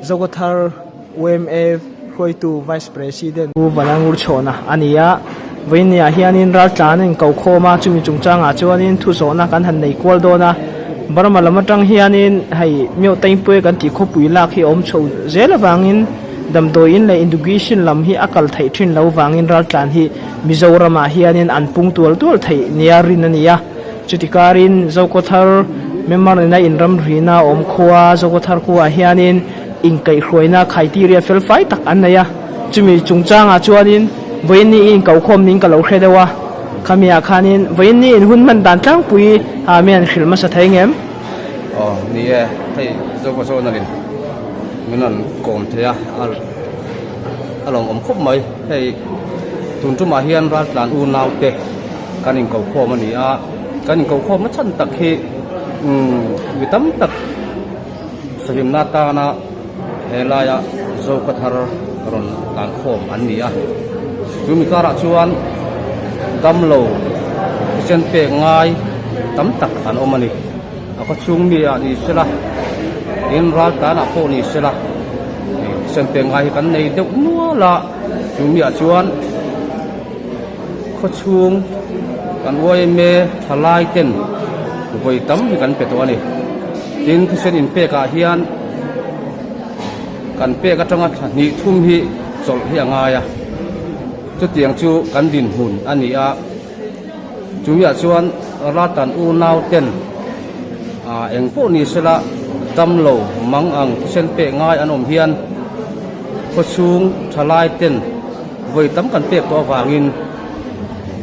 Zogothar OMF Hoitu Vice President Vanangur Chona Ania Vinia Hianin Ratan and Kaukoma Chumi Chungchanga Chuanin Tusona kan han nei Kwaldona Baramalamatan Hianin Hai Myo Taimpe kan ti Kopui Laki Om Cho Zelavangin Damdoin la Inducation Lam hi akal thai thin lo wangin Ratan hi Mizorama Hianin an pungtual tual thai niarin ania Chutikarin Zogothar Memar na inram rina Om Khoa Zogothar Khoa Hianin Inkai Khroina criteria fel fai tak anaya Chumi Chungchanga Chuanin Vaini in Kaukom ning Kalau Khredewa Kamia Khanin Vaini in Hunman Dan Tlang Pui Amian Khilma sa Thaingem ni thai Zogoso nalin Minan Kom Thea along Om Khop mai thai Tun Tuma Hian Rat Lan U Nau Te Kanin Kaukom ani a Kanin Kaukom ma chan tak hi Vitam tak Sahim Nata na Helaya Zogothar Ron Lan Khom ania Chumi kara chuan damlo chen pe ngai tam tak an omani ako chungmi ani sela in ral ta na ko ni sela chen pe ngai kan nei de nuala chungmi a chuan ko chung kan woi me thalai ten voi tam hi kan pe to ani tin thusen in pe ka hian kan pe ka tanga ni thum hi sol hi anga ya chu tiang chu kan din hun ani a chumia chuan ratan u nau ten eng po ni sela tamlo mang ang sen pe ngai anom hian ko chung thalai ten voi tam kan pe to wangin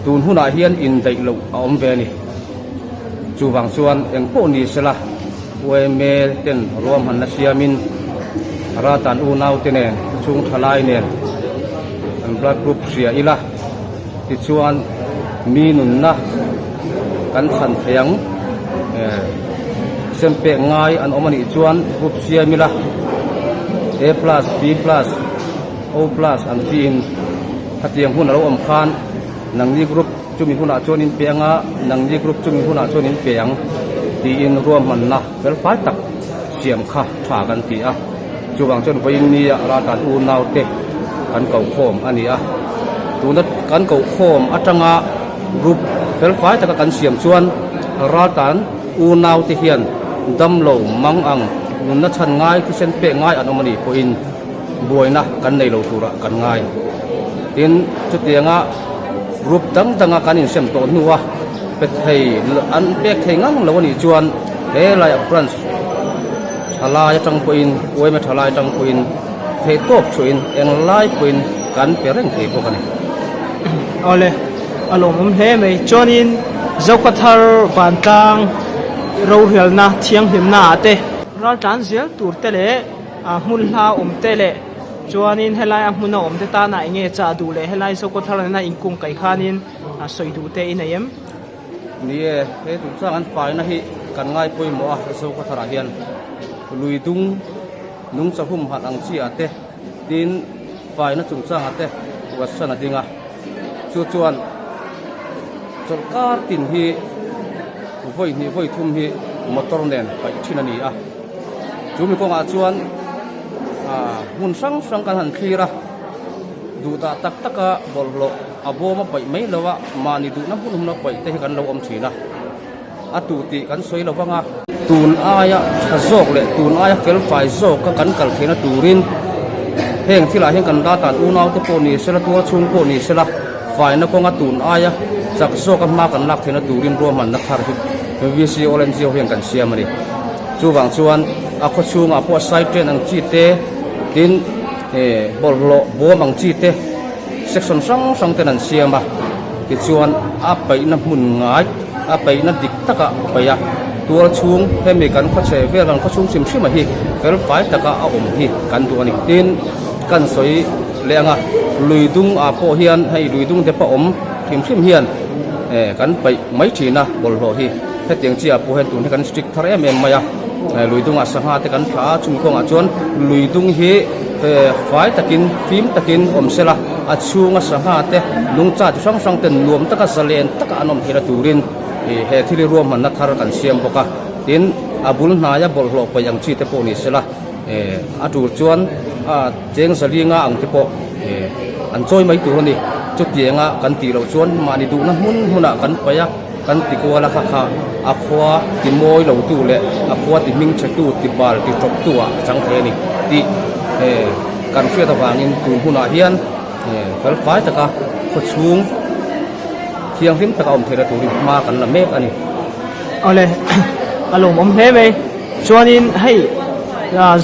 tun huna hian in dai lo om ve ni chu wang chuan eng po ni sela we me ten rom han na siamin ratan u nau ten chung thalai nen blood group sia ila ti chuan mi nun na kan than thayang sempe ngai an omani chuan group sia mila A+, B+, O+ an tin hatiang hun alo om khan nangni group chumi huna chonin peanga nangni group chumi huna chonin peang ti in ruam man na bel pai tak siam kha tha kan ti a chuwang chon voin ni ra tan u nau te kan kau khom ani a tunat kan kau khom atanga group fel fai ta kan siam chuan ratan u nau te hian damlo mang ang nun na chan ngai ku sen pe ngai an omani po in boina kan nei lo tura kan ngai tin chutianga group dang kan in sem to nuwa pe thei an pek thei ngang lo ni chuan he lai branch thalai tang po in oi ma thalai tang po in thei top chuin eng lai po in kan pereng thei ko kan ole alom he me chonin Zogothar Pantang ro helna thiang himna ate ral tan zel tur tele mulha tele chuanin helai hmuna te ta na nge cha du le helai Zogothar na ingkung kai khanin soidu te inayem ni he tu chang an fai na hi kan ngai poi mo a Zogothar hian luidung nung chahum hat ang chi ate tin fai na chung chang ate wasana dinga chu chuan sarkar tin hi voi thum hi motor nen pai thinani a chumi ko nga chuan mun sang kan han khira du ta tak taka bollo aboma pai mai lawa mani du na hunum na pai te kan lo om thina atu ti kan soi lawanga tun aya khazok le tun aya kel fai zok ka kan kal thena turin heng thila heng kan data u nau te poni sela tu chung poni sela fai na ko nga tun aya sak zok ka ma kan lak thena turin ro man na thar hi VC olen jio heng kan siamani chu wang chuan a kho chung a po side train ang chi te tin bollo bo mang chi te section sang ten an siama ti chuan a pai na mun ngai a pai na dik taka paya tual chung hemi kan kho che ve kan kho chung sim sim hi fel fai taka a om hi kan tu ani tin kan soi lenga luidung a po hian hei luidung te pa om sim hian kan pai mai thina bollo hi hetiang chia po hen tun kan strict thar em maya luidung a sanga te kan tha chung ko nga chon luidung hi fai takin phim takin om sela a chunga sanga te lungcha chu sang ten nuam taka salen taka anom hira turin he thili ruam man na thar kan siam boka tin abul na ya bol hlo pa yang chi te po ni sela a tur chuan cheng salinga ang te po an choi mai tur ni chu tianga kan ti lo chuan mani du na huna kan paya kan ti ko la kha a khwa ti moi lo tu le a khwa ti ming che tu ti bal ti top tu a chang the ni ti kan fia ta wangin tu huna hian kal fai ta ka kho chung thiang him ta ka om thera tu ri ma kan la mek ani ole alom om he me chuanin hei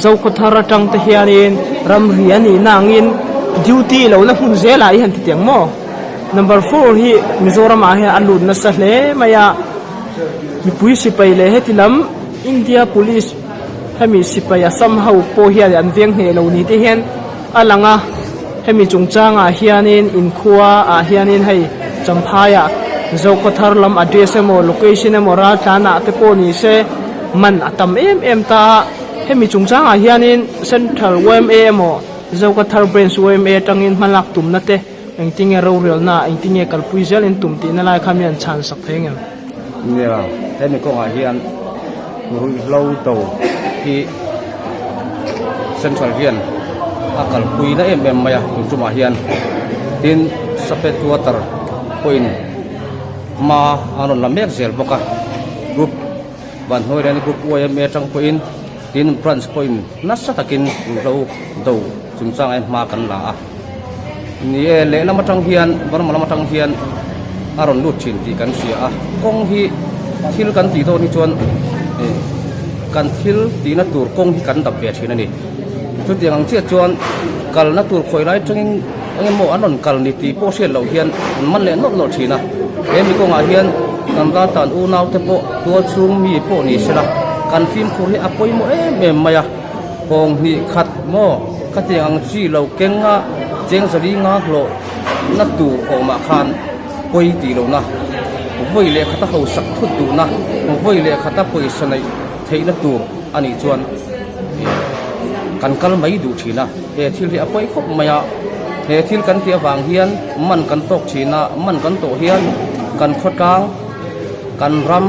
zo ko thara tang te hianin ram riani nangin duty lo na hun zela I han ti tiang mo number 4 hi Mizoram a he alun na sa hle maya mi pui sipai le hetilam India police hemi sipai somehow po hian an veng he lo ni te hian alanga hemi chungchanga hianin in khuwa a hianin hei champhaya zo ko thar lam address mo location mo ra thana te po ni se man atam em ta hemi chungchanga hianin central WMA mo zo ko thar branch WMA tangin malak tum na te engtinge ro rel na engtinge kalpui zel in tum ti na lai khamian chan sak thengem nia hemi ko nga hian rui lo to hi central hian akal pui na em maya tuma hian tin sapet water point ma anon la mek zel boka group ban hoi ran group WMA tang point tin branch point nasa takin lo do chungchang en ma kan la ni le la matang hian bar ma matang hian aron lut chin ti kan sia kong hi thil kan ti to ni chuan kan thil ti na tur kong hi kan dap be thina ni chu tiang che chuan kal na tur khoi lai tangin mo anon kal ni ti po se lo hian man le not thina mi ko nga hian kan da tan u naw te po to chung mi po ni sela kan film khu hi apoi mo em maya kong ni khat mo katiang chi lo kenga cheng sari nga hlo na tu o ma khan poi ti lo na voi le khata ho sak thut tu na voi le khata poi sanai theina tu ani chuan kan kal mai du thina he thil hi apoi khop maya he thil kan tia wang hian man kan tok thina man kan to hian kan khotang kan ram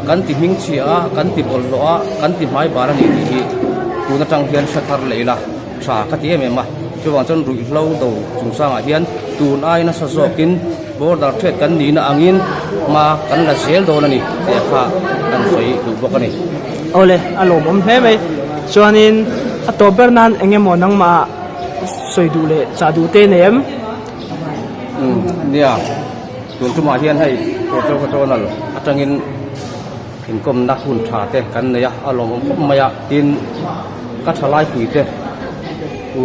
kan ti ming chia kan ti bol lo a kan ti mai bar ani ti tu na tang hian sathar leila tha ka ti em ma chuwang chon rui lo do chungsang a hian tun ai na sa zokin border threat kan ni na angin ma kan la sel do na ni te kha kan sei du bok ani ole alom om he me chuanin October nan engemo nang ma soidu le cha du te nem nia tun tuma hian hei to ko chonal atangin in kom na hun tha te kan ne ya alom om maya tin ka thalai pi te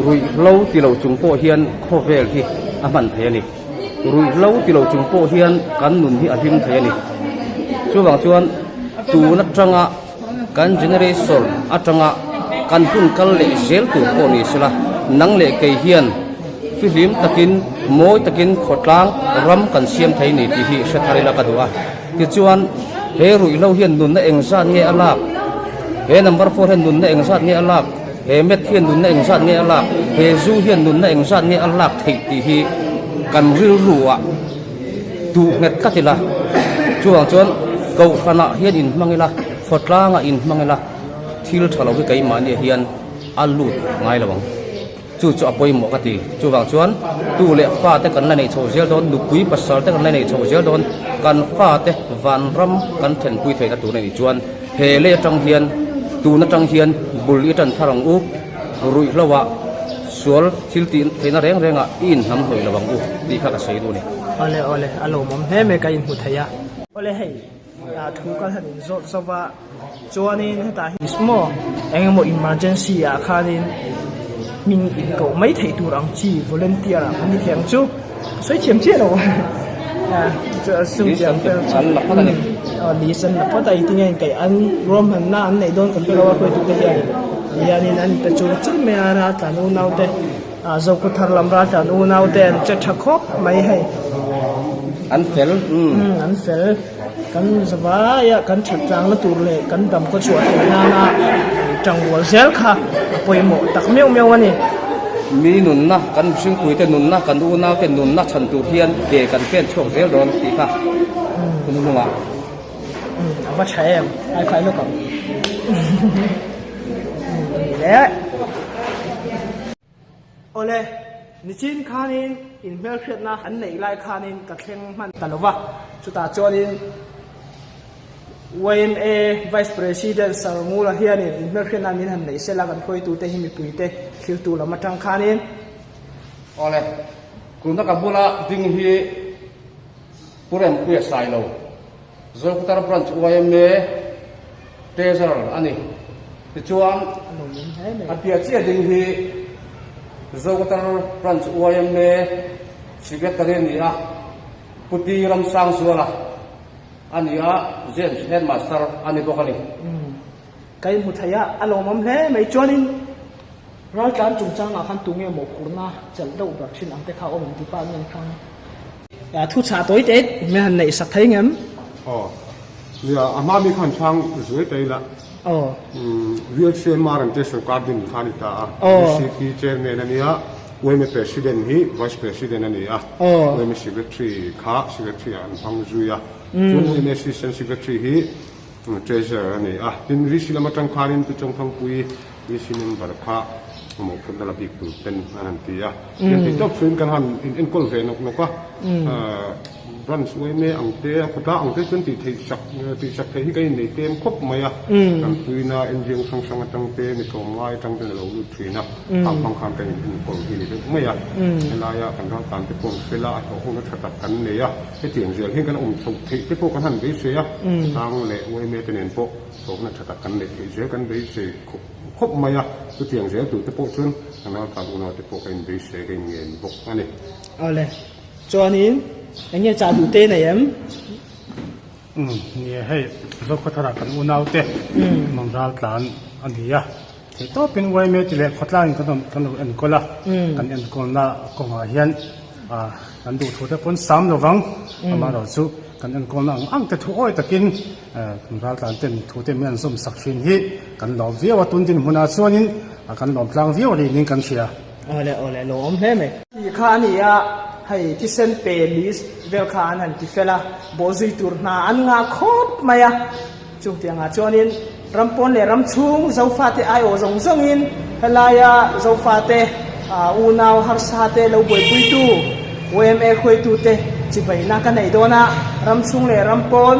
rui lo ti lo chung po hian kho vel hi a man the ni rui lo ti lo chung po hian kan nun hi a him the ni chuwang chuan tu na tanga kan generation atanga kan pun kal le sel tu po ni sila nang le ke hian film takin moi takin khotlang ram kan siam thai ni ti hi sathari la ka duwa ti chuan he rui lo hian nun na engsan nge alak he number 4 hian nun na engsan nge alak he met hian nun na engsan nge alak he zu hian nun na engsan nge alak thei ti hi kan ril ruwa tu nget ka tila chuang chuan ko khana hian in mangila khotlanga in mangila thil thalo ki kai mani hian alut ngai lawang chu apoi mo ka ti chuwang chuan tu le fa te kan la nei chho zel don du pui pasal te kan la nei chho zel don kan fa te van ram kan then pui thei ka tu nei chuan he le tang hian tu na tang hian bul i tan tharang u rui lawa sual thil tin theina reng renga in ham hoi lawang u ti kha ka sei du ni ole alom om he me ka in hu thaya ole hei thu ka han zot sawa chuanin heta hismo engemo emergency a khanin min in ko mai thei turang chi volunteer ani thiang chu soi chem che lo sung jang pel chan la pa ni listen la pa dai ting en kai an rom han na an nei don kan lo wa ko tu te yani nan pe chu chim me ara ta nu nau te zo ko thar lam ra ta nu nau te che thakho mai hai an fel kan zawa ya kan chang la tur le kan dam ko chuat na chang wal zel kha poi mo tak meu ani mi nun na kan sing pui te nun na kan u na te nun na chan tu hian ke kan pen chok zel don ti kha kun nu ma ava chai ai phai lo ka le ole ni chin khanin in mel khret na an nei lai khanin ka thleng man talowa chuta chonin YMA Vice President Sarmula hianin in mel khret na min han nei sela kan khoi tu te himi puite thil tu lama tang khanin ole kun ka bula ding hi purem ku sai lo Zolkutar branch YMA treasurer ani chuan apia chia ding hi Zolkutar branch YMA secretary ni a puti ram sang suala ani a James headmaster ani bokani kai muthaya alomam hle mai chonin ral tan chungchang a khan tunge mo khurna chal do bar thin ang te kha om ti pa ngan khang ya thu cha toi te me han nei sak thai ngam ya ama mi khan chang zui tai la real chair maran te so cardin khanita CP chairman ania weme president hi vice president ania weme secretary an phang zuya weme assistant secretary hi treasurer ania tin risila matang kharin tu chong phang pui risinin barkha mo phun la big tu pen anantia ti top fin kan han in kol ve nok ka branch weme angte khota angte chun ti sak thei kai nei tem khop maya kan tuina enjing sang sang tang te ni ko ngai tang te lo lu thina ang phang khan kai in kol hi ni maya la ya kan ra kan te pon fela to hu na thata kan ne ya he tiang zel hin kan thuk thei te po kan han be se ya tang le weme te nen po to na thata kan le thei zel kan be se khop maya tu tiang zel tu te po chun ana ka una te po kan be se kai ngen bok ani ole chonin anh cha du te này em nghe hay do có thara kan unau te mang ral tlan ania te to pin wai me ti le khotlan kan en kola kan en kol na ko ma hian kan du thu te pon sam lo wang ama ro chu kan en kol na ang te thu oi takin ral tlan ten thu te men som sak thin hi kan lo via wa tun din huna chuanin kan lom tlang via ri ning kan sia ole lo om he me kha ni ya hayที่เส้นเปลิสเวลคานันที่เฟล่าโบซิตูร์นาอันงาครบมายาจุงเตียงอาจวนินรำปนเลยรำชุงเจ้าฟาเตไอโอซงซงอินเฮลายาเจ้าฟาเตอูนาวฮาร์ซาเตเราบุยปุยตูเวมเอคุยตูเตจิบไปนักกันไหนโดนะรำชุงเลยรำปน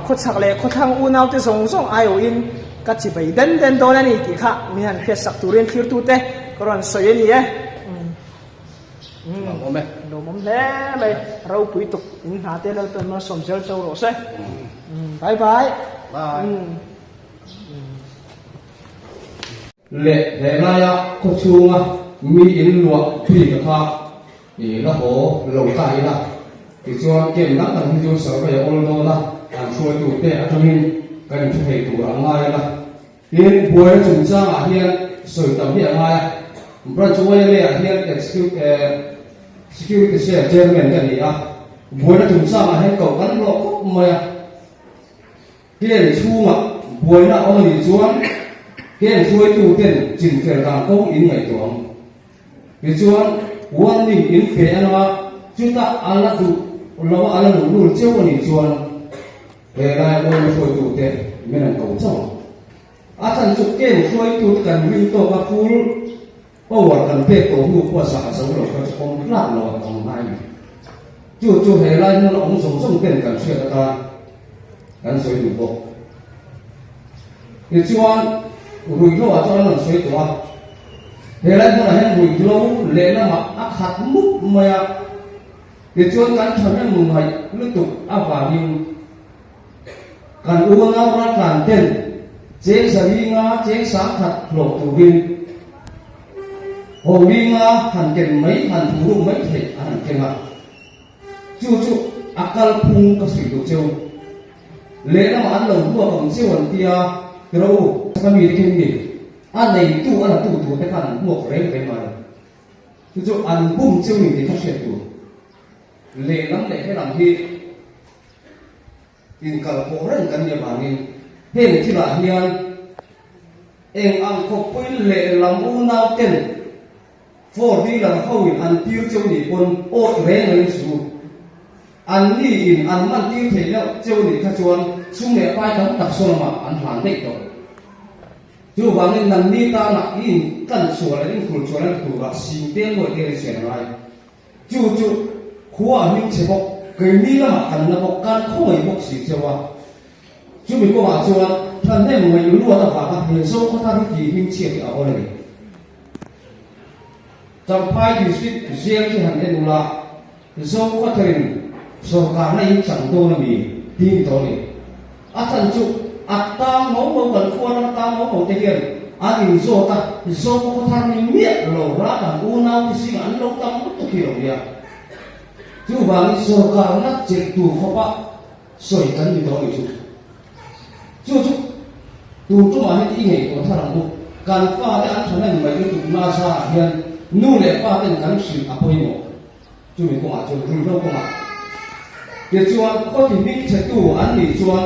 ขดสักเลยขดทางอูนาวเตซงซงไอโออินกัดจิบไปเด่นโดนะนี่กี่ข้ามีหันเขียสักตูเรียนคิวตูเตกรอนสวยนี่đồ mắm lé mày rau quý tục in hạt tên là tên nó sầm sel sâu rồi xe bye bye lệ lệ na ya có chuông mi in luộc thủy cái thà thì nó hổ lẩu cay là thì cho kiện nát là như sở về ôn đô là làm xuôi tủ tệ cho mình cần phải tủ ăn ngay là hiện buổi chúng ta ở hiện sợi tấm hiện ngay bữa chúng tôi về hiện security chairman cái gì à buổi đó chúng ta mà hay cầu gắn lộ cốc mà hiện chu mà buổi đó ông đi xuống hiện xuôi tủ tiền chỉnh phải làm công in ngày tuồng thì xuống quan điểm in phải nó chúng ta ăn là đủ lâu ăn là đủ chiếu còn đi xuống về lại ôn xuôi tủ tiền mình làm cầu xong chẳng chụp kiện xuôi tủ cần vinh tổ và phú ở gần phía tổ ngục qua xã sống rồi có ông làm rồi ông hai chú hệ lại nó ông sống tiền cần xuyên ta cần xuyên đủ bộ thì chú anh rủi ro cho nó xuyên quá hệ lại nó là hết rủi ro lệ nó mặc ác hạt múc mà thì chú anh cắn chọn những mùng hay liên tục áp vào nhiều cần uống áo ra cản tiền chế sở đi ngã chế sáng thật lộ từ viên hồ vi nga hàn kiện mấy hàn thủ mấy thể hàn kiện ạ chú akal phung có sự đồ châu lẽ nó ăn lẩu đua bằng siêu hồn tia đâu cái gì thì gì ăn này tu ăn là tu cái hàn một cái mà chú ăn bung siêu gì thì phát triển tu lẽ lắm để cái làm gì thì cả bộ rất cần nhiều bạn nên hiện thì là hiền em ăn khóc với lẽ làm u nào tiền for đi là khâu ăn tiêu châu nhị quân ốt rẽ người số ăn đi in ăn man tiêu thể liệu châu nhị khá chuan xung lệ vai đóng tập xuân mà ăn hoàn định rồi จูวางนี่นันนี่ตาหนักอินกันชัวร์เลยคุณชัวร์เลยตัวสิ่งเตี้ยงหมดเลยเสียอะไรจูขัวมิ่งเฉพาะเกิดนี่ละมันละบอกการข้อยบอกสิ่งเจ้าว่าจูมีก็ว่าชัวร์ท่านได้ไม่รู้ว่าต้องการเห็นโซ่เขาทำที่มิ่งเชี่ยวเอาเลยจำพายดิสติเซียที่หันเอ็นอุลาโซ่เขาเทรนโซ่การในจังโตนมีทีมตัวนี้อาจารย์จูอัตตาโมโมกันควรอัตตาโมโมเทียนอาดิโซตาโซโคทานิเมียโลราดังอูนาวิสิงันโลตัมมุตุกิโรเดียจูบานิโซการนักเจ็ดตัวเขาปะสวยกันอยู่ตรงนี้จูตัวตัวมาให้ที่ไหนตัวท่ารังบุการฟ้าได้อันนั้นไม่ได้ถูกนาซาเฮียนนู่นแหละฟ้าเป็นการสื่ออภัยโมจูมีก็มาจูถึงเราก็มาเดี๋ยวชวนข้อที่มีเจ็ดตัวอันนี้ชวน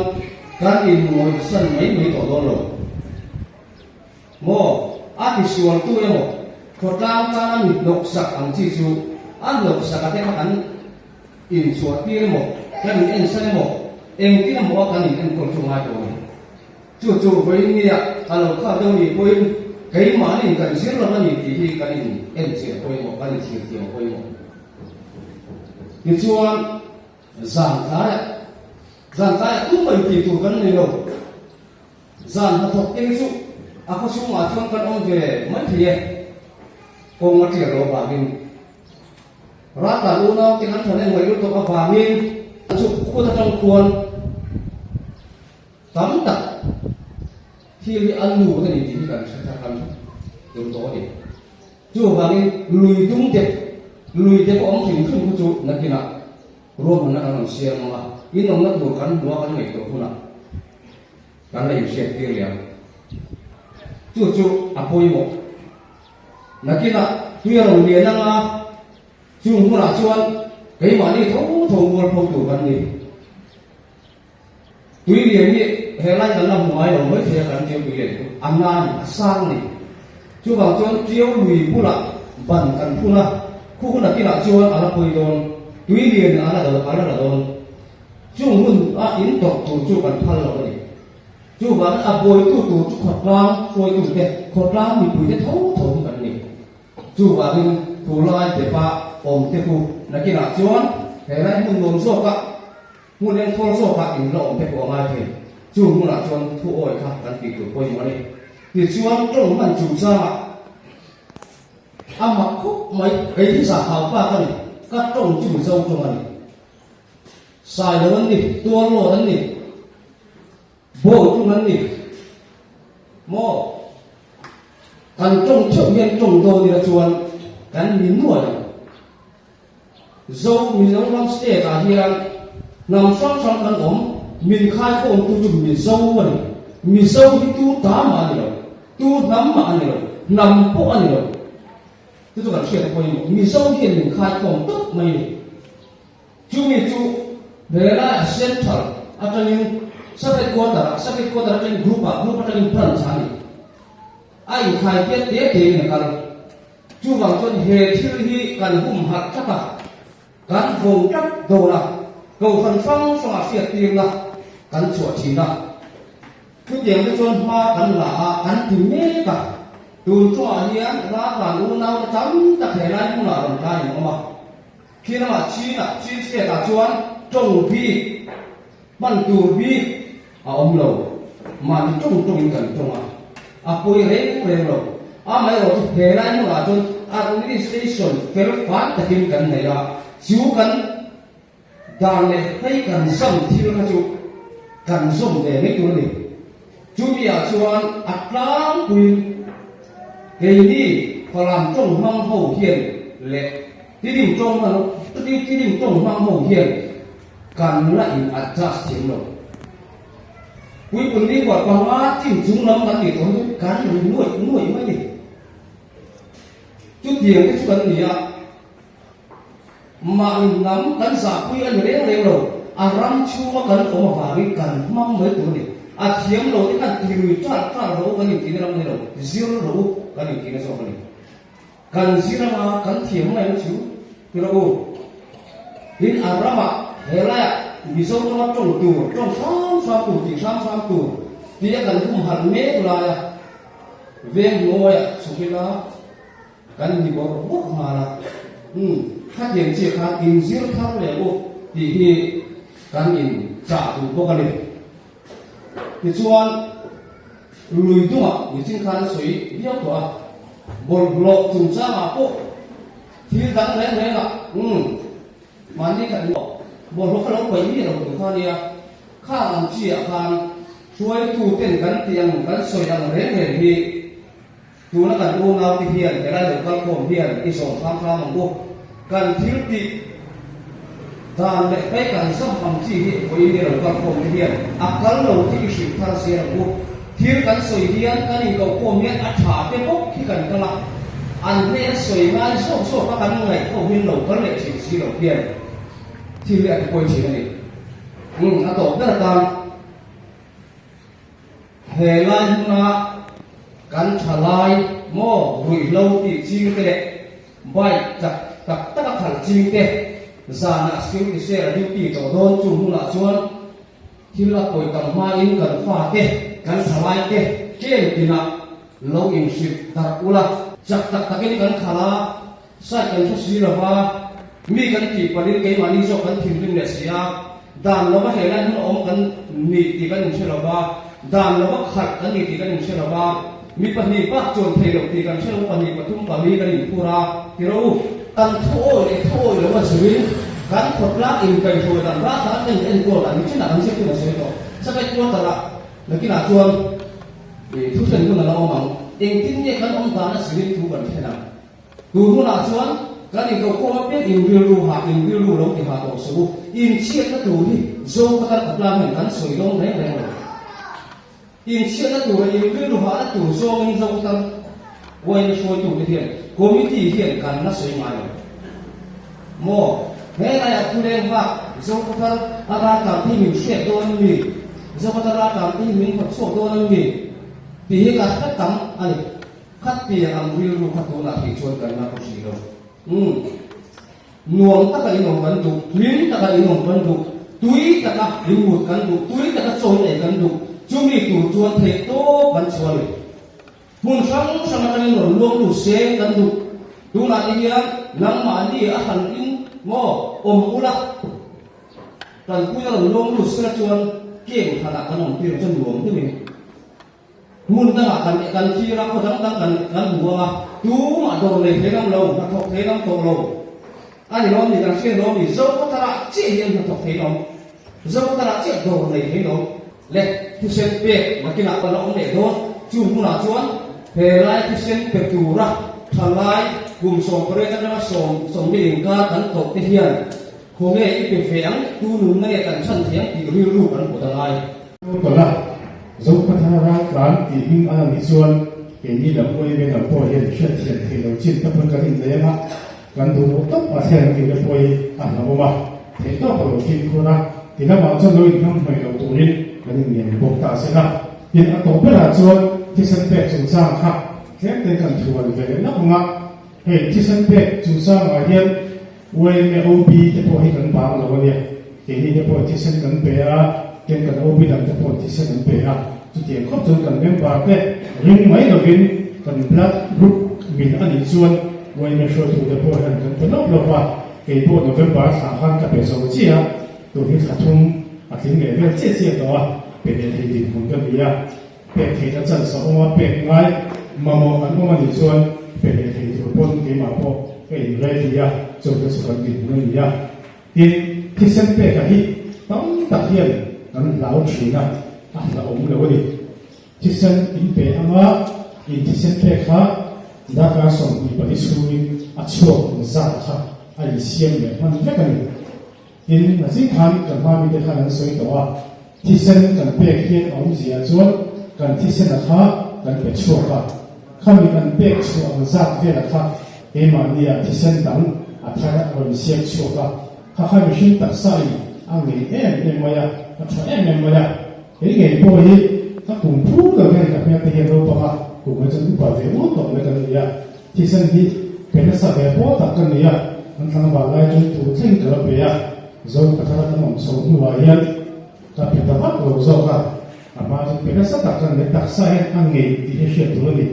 การอินมวยสั้นไม่ต่อรองหรอกโมอาทิส่วนตัวยังโมขอตามการหลอกสักอันที่ชูอันหลอกสักแต่กันอินส่วนที่โมกันเอ็นสั้นโมเอ็งที่โมกันเอ็นคนชงมาตัวจู่ๆไปเนี่ยถ้าเราเข้าตรงนี้ไปใครมาเนี่ยกันเสียเรากันที่กันเอ็นเสียไปโมกันเสียไปโมที่ชวนสั่งท้ายZantai tu menditu kan nilo. Zan hatok tingsu. Aku semua cuman kan onge mati. Kong mati lo bagin. Rata luna dengan thane wayu to ka bagin. Asu ku ta tang kuan. Tamta. Thili anu kan ni kan satakan. Yo to ni. Ju bagin lui tung te ong thing khun ku chu nakina. Ro mana kan sia ma. Ini orang nak bukan dua kan itu pun nak, karena yang siap dia lihat, cucu apa ibu, nak kita dia orang dia nang cuma nak cuan, kayak mana tahu buat foto kan ni, dia ni helai dalam muai orang mesti akan dia pilih, aman asal ni, cuba cuan dia lui pula, ban kan pula, kuku nak kita cuan anak pun dia ni anak dalam chung hun a in tok tu chu kan phal lo ni chu ban a boi tu khot ram soi tu te khot ram mi pui te tho kan ni chu ba in tu lai te pa om te ku na ki na chuan he lai mun nom so ka mun len thol so ka in lo om te ko ma the chu mun na chuan thu oi kha kan ti tu poi mo ni ti chuan tong man chu sa a ma khu mai ai ti sa hao pa ka ni ka tong chu zo tong ani sai lo ni tua lo ni bo chu man ni mo kan trong chậu nhân trong đồ ni la chuan kan min nuai zo mi zo lam ste ka hian nam sang kan om min khai ko tu chu mi zo ni mi zo hi tu ta ma ni lo tu nam ma ni lo nam po ani lo tu kan sia ko mi zo hi min khai ko tu mai chu mi chu Bela central atau yang sampai kota yang grup atau yang peran sani. Ayu kaitan dia ni kalau cuba cuan heti kan hak cakap kan fungkat dola kau kan fang sama siap tinggal kan cuaci lah. Kemudian cuan ha kan lah kan timnya kan tu cuan yang lah unau jam tak helai pun lah orang lain omah. Kira Cina siapa cuan trong bi ban tu bi om lo man trong kan trong apoi reng lo mai lo he lai mo la chon administration fel fan ta kim kan nei la chu kan dan le hai kan sam thil ka chu kan som de ni tu ni chu bi a chuan atlang pui he ni phalam trong mang ho hian le ti ding trong ma ti ding trong mang ho hian kan la in adjust chim lo kui pun ni kwa ma chim chung lam kan ni to kan nuôi mai ni chút tiền cái chuyện này à mà nắm kan sa kui an reng lo aram chu ma kan ko ma va kan mang mai tu ni a thiam lo ti kan ti ru cha lo kan ni ti ram ni lo zero lo kan ni ti na so kan zero ma kan thiam mai chu ti lo din arama helai bisa orang trong tu trong sam tu ti sam tu dia kan hum han me la ya เวียงโง่สุขิลากันมีบอกว่ามาละถ้าเห็นเจ้าการอินซิลทำเลยว่าที่การอินจ่าถูกกันเลยที่ส่วนลุยตัวมีสิ่งการสวยเดียวตัวบนโลกจุ่มจ้ามาปุ๊บที่ดังแรงๆอ่ะมันนี่กันบนโลกเราไปนี่เราถึงข้อนี้ข้าอันเชี่ยการช่วยตู้เต้นกันเตียงกันสวยดังแรงๆที่ตัวนักการดูเงาที่เพียนแต่ได้หรือการข่มเพียนที่ส่งข้ามมันปุ๊บการทิ้งติตามเด็กไปการสัมผัสที่ไปนี่เราการข่มเพียนอาการเราที่สิบทางเสียปุ๊บที่กันสวยเพียนกันนี่ก็ข่มเพียนอัฐาเป็นปุ๊บที่กันกันละอันนี้สวยงามโซ่กันไงเขาเห็นเราก็เลยสิ่งเราเพียนที่เรียกป่วยสิ่งนี้อันต่อเนื่องกันเฮลันมากันฉลายโม่รุยเราที่จริงเตะใบจักตักตะขันจริงเตะซานาสกิลที่เสียดิวตี้ต่อโดนจุ่มหัวชวนที่เราป่วยกันมาอินกันฟ้าเตะกันฉลายเตะเกี่ยตินะเราอินสิบตักอุลาจักตักตะกินกันขาลาใส่กันทุกสิ่งละว่ามีกันที่ประเด็นเกี่ยมันนี่จบกันทิ้งดินเนสยาด่านเราไม่เห็นนั่นอมกันนี่ที่กันเชื่อละว่าด่านเราไม่ขัดกันนี่ที่กันเชื่อละว่ามีปัญหาปัจจุบันเทลตีกันเชื่อว่าปัญหาปฐุมปารีกันอินพูราที่เราตันโถหรือว่าชีวิตการทดลองอินไปโถดันรักษาเป็นเอ็นตัวดันที่นั่นเชื่อตัวเชื่อตัวสักไอ้ตัวตละแล้วกินอาจวนทุกสิ่งทุกอย่างเราเอาเองที่นี่กันองค์การชีวิตทุกวันแค่นั้นดูหัวอาจวนการอินเขาควบเป็นอินวิรูหาอินวิรูลงที่หาตัวสู้อินเชื่อก็ดูที่โซ่กันทดลองเหมือนกันสวยลงแรงอินเชื่อก็ดูอินวิรูหาตัวโซ่อินโซ่กันวันนี้ช่วยตัวเทียนคอมมิตี้เทียนกันน่าสวยงามโม่เฮ้ยนายคุณเองว่าโซ่กันอาการที่มีเชื่อตัวนี้โซ่กันอาการที่มีผัดโซ่ตัวนี้ที่เหตุการณ์ตั้งอะไรขัดเตียงวิรูขัดตัวหน้าที่ชวนกันมาคุยกันนวงตะกันนวงกันดูลิ้นตะกันนวงกันดูตุยตะกันลิ้นหมดกันดูตุยตะกันโซนเอกันดูจุ่มนี่ตัวชวนเทโต้กันชวนหุ่นช่างสมัยนั้นรวมดูเสกกันดูดูนั่นเองนั่งมาดีอาหารอินโม่อมอุลักตอนคุยกันรวมดูเสกชวนเก่งขนาดกันหนุ่มที่เราจะรวมที่นี่มุนตั้งกันที่เราเขาตั้งกันหัวมาดูมาโดนเลยเทน้ำลงมาถกเทน้ำโตลงอันนี้เรามีการเชื่อเรามีโซ่ก็ตระเจี๊ยบมาถกเทน้ำโซ่ตระเจี๊ยบโดนเลยเทน้ำเล็กที่เส้นเปียกมากินอะไรเราเนี่ยโดนจุ่มหัวชวนเฮลัยที่เส้นเปียกจูระทลายกลุ่มส่งประเด็นนั้นส่งไปถึงการกันตกเทียนคงเนี่ยเป็นเฟียงดูหนุ่มเนี่ยกันชั้นเทียงที่รู้กันหมดอะไรตัวละสมพัฒนาการที่ยิ่งอันนี้ส่วนเห็นนี่เราควรเป็นเราพอเห็นเชื่อเทียนที่เราจิตกับคนกันเลยนะกันดูต้องมาเทียนที่เราพอเราบอกเห็นต้องเราคิดคนละที่เราบอกจะเลยทำให้เราตัวนี้กันเนี่ยบอกตาเสียนะเห็นอัตโตเป็นอะไรส่วนที่สันเป็ดจุดสร้างครับแค่เป็นการชวนไปเลยนะผมว่าเห็นที่สันเป็ดจุดสร้างอะไรเห็นเว้ยไม่เอาบีจะพอให้กันบางเราเนี่ยเห็นนี่จะพอที่สันกันเปียเกี่ยงกันโอบิดังจะพอที่เส้นเปียจุดเดียวครบจนกันเป็นบาดเจ็บริมไม่เราเป็นกันพลัดรุกมีอันนี้ส่วนวันนี้ช่วยถูกจะพอกันกันเป็นนกเราว่าไอ้พวกเราเป็นบาดสาหัสกับเป็นสมุทรอ่ะตัวที่ขาดทุนอาทิตย์นี้เป็นเจี๊ยบตัวเป็นเรื่องที่ผมก็มีอ่ะเป็นที่จะจัดสอบว่าเป็นไงมามองกันว่ามันส่วนเป็นเรื่องที่ทุกคนที่มาพบเป็นเรื่องที่อ่ะจนจะสุขดีนั่นนี่อ่ะที่เส้นเปียกที่ต้องตัดเทียนนั้นเราถือนะเราอมเราดิที่เส้นอินเปียมาอินที่เส้นเปียค่ะดักการส่งอีปฏิสุริอัจฉริยะสักค่ะไอ้เสียงเนี่ยมันไม่กันอินมาสิคันกันมามีแต่ขันสวยตัวที่เส้นกันเปียเขียนเอาเสียจวนกันที่เส้นนะคะกันเป็นชั่วค่ะข้ามีกันเปียชั่วสักเพื่อค่ะเอมาเนี่ยที่เส้นดังอัฐะวันเสียชั่วค่ะข้ามีชิ้นตัดใส่อันนี้มาya macamมาya ini bolehถ้าผมพูดกับเนี่ยกับเนี่ยที่เราบอกว่าผมจะรู้ว่าเรื่องต่อไปกันเนี่ยที่สิ่งที่เป็นสัตว์พอตัดกันเนี่ยมันทำว่าอะไรจนตัวทิ้งกระเบียโซ่พัฒนาการส่งหัวยันแต่เป็นแต่ว่าเราโซ่กันอามาจะเป็นสัตว์ตัดกันเนี่ยตัดใส่อันนี้ที่เชื่อตัวนี้